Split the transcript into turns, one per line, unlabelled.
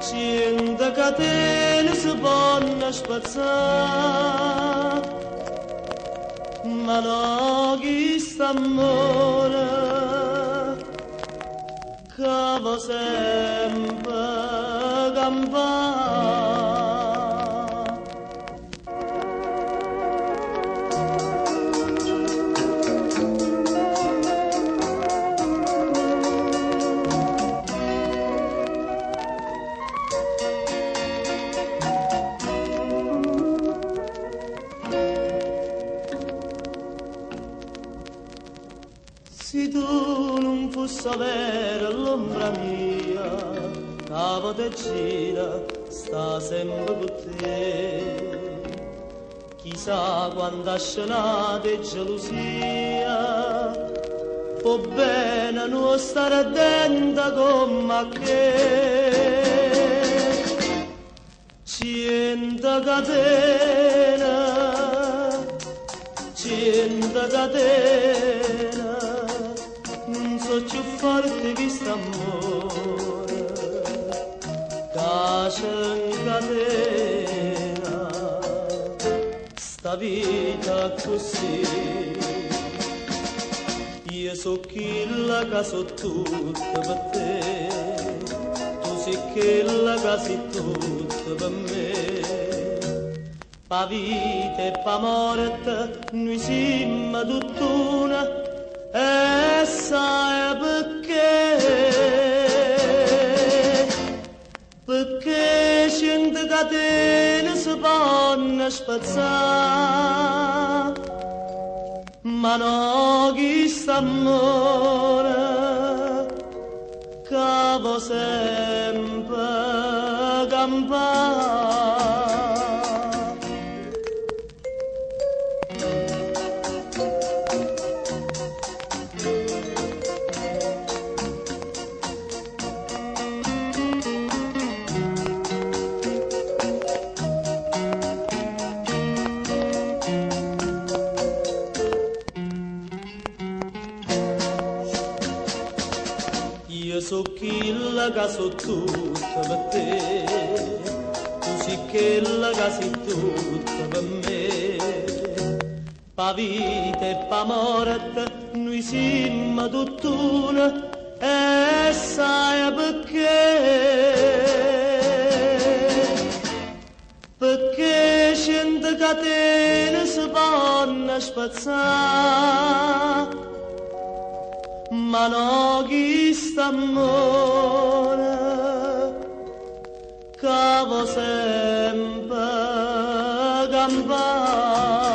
Cento catene si possono spazzare, ma no chi sta amore che va sempre campare. Se tu non fossi avere l'ombra mia, cavo te gira, sta sempre con te. Chissà quanta scenata e gelosia, può bene non stare attenta come che. Cento catene, non so più forte di st'amore, che incatena sta vita così. Io so quella che so tutto per te, tu sei quella che sei tutto per me. Pa vita e pa morte, noi siamo tutt'una, e sai perché cento catene si possono spazzare, ma no chi sta amore che va sempre campare. Io so quella che so tutto per te, tu sei quella che sei tutto per me. Pa vita e pa morte, noi siamo tutt'una, e sai perché cento catene si possono spazzare, ma no chi sta amore che va sempre campare.